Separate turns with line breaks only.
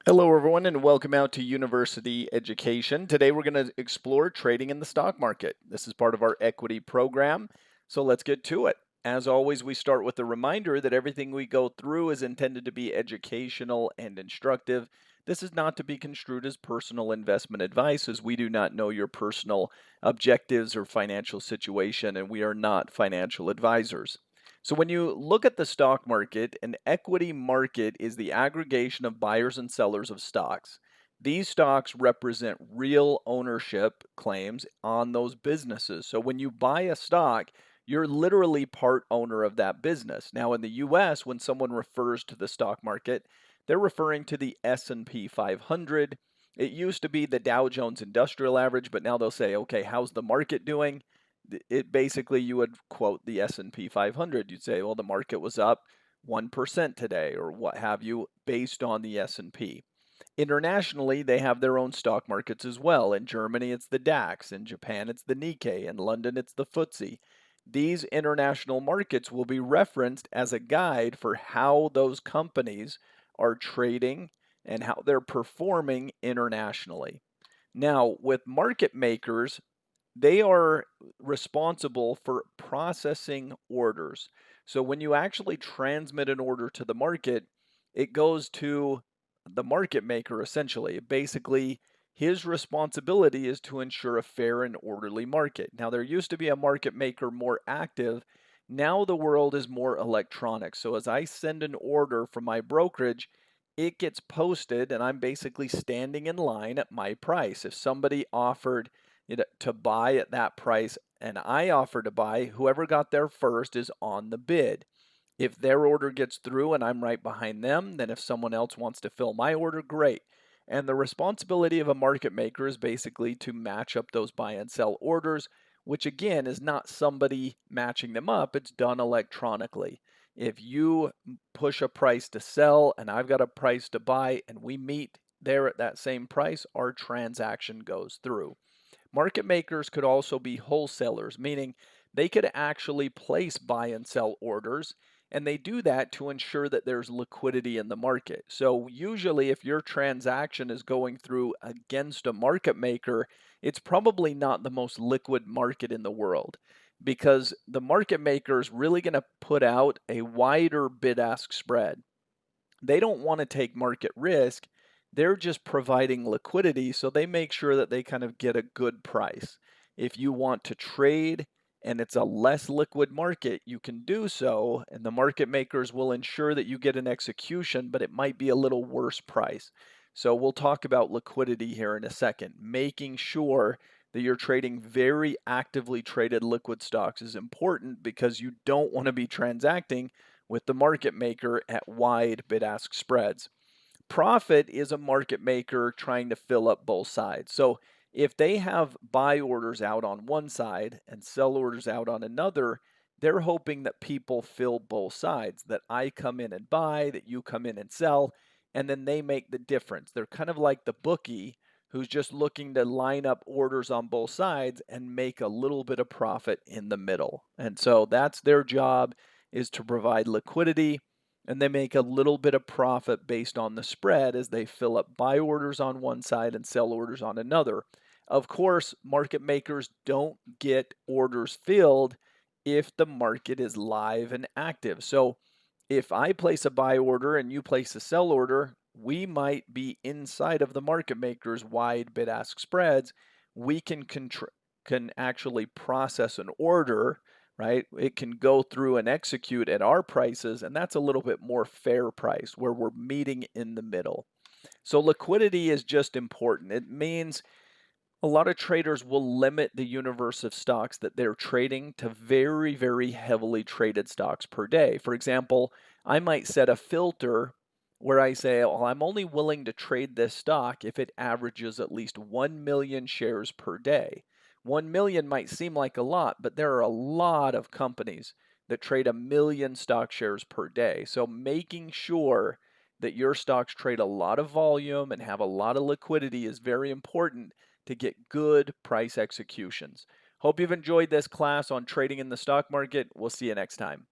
Hello, everyone, and welcome out to University Education. Today, we're going to explore trading in the stock market. This is part of our equity program, so let's get to it. As always, we start with a reminder that everything we go through is intended to be educational and instructive. This is not to be construed as personal investment advice, as we do not know your personal objectives or financial situation, and we are not financial advisors. So, when you look at the stock market, an equity market is the aggregation of buyers and sellers of stocks. These stocks represent real ownership claims on those businesses. So, when you buy a stock, you're literally part owner of that business. Now, in the US, when someone refers to the stock market, they're referring to the S&P 500. It used to be the Dow Jones Industrial Average, but now they'll say, okay, how's the market doing? It basically, you would quote the S&P 500. You'd say, well, the market was up 1% today or what have you based on the S&P. Internationally, they have their own stock markets as well. In Germany, it's the DAX. In Japan, it's the Nikkei. In London, it's the FTSE. These international markets will be referenced as a guide for how those companies are trading and how they're performing internationally. Now, with market makers, they are responsible for processing orders. So when you actually transmit an order to the market, it goes to the market maker essentially. Basically, his responsibility is to ensure a fair and orderly market. Now, there used to be a market maker more active. Now the world is more electronic. So as I send an order from my brokerage, it gets posted and I'm basically standing in line at my price. If somebody offered to buy at that price and I offer to buy, whoever got there first is on the bid. If their order gets through and I'm right behind them, then if someone else wants to fill my order, great. And the responsibility of a market maker is basically to match up those buy and sell orders, which again is not somebody matching them up, it's done electronically. If you push a price to sell and I've got a price to buy and we meet there at that same price, our transaction goes through. Market makers could also be wholesalers, meaning they could actually place buy and sell orders, and they do that to ensure that there's liquidity in the market. So, usually, if your transaction is going through against a market maker, it's probably not the most liquid market in the world because the market maker is really going to put out a wider bid ask spread. They don't want to take market risk. They're just providing liquidity, so they make sure that they kind of get a good price. If you want to trade and it's a less liquid market, you can do so, and the market makers will ensure that you get an execution, but it might be a little worse price. So we'll talk about liquidity here in a second. Making sure that you're trading very actively traded liquid stocks is important because you don't want to be transacting with the market maker at wide bid ask spreads. Profit is a market maker trying to fill up both sides. So if they have buy orders out on one side and sell orders out on another, they're hoping that people fill both sides, that I come in and buy, that you come in and sell, and then they make the difference. They're kind of like the bookie who's just looking to line up orders on both sides and make a little bit of profit in the middle. And so that's their job, is to provide liquidity, and they make a little bit of profit based on the spread as they fill up buy orders on one side and sell orders on another. Of course, market makers don't get orders filled if the market is live and active. So if I place a buy order and you place a sell order, we might be inside of the market makers' wide bid ask spreads. We can actually process an order, right? It can go through and execute at our prices, and that's a little bit more fair price where we're meeting in the middle. So liquidity is just important. It means a lot of traders will limit the universe of stocks that they're trading to very, very heavily traded stocks per day. For example, I might set a filter where I say, well, I'm only willing to trade this stock if it averages at least 1 million shares per day. 1 million might seem like a lot, but there are a lot of companies that trade 1 million stock shares per day. So making sure that your stocks trade a lot of volume and have a lot of liquidity is very important to get good price executions. Hope you've enjoyed this class on trading in the stock market. We'll see you next time.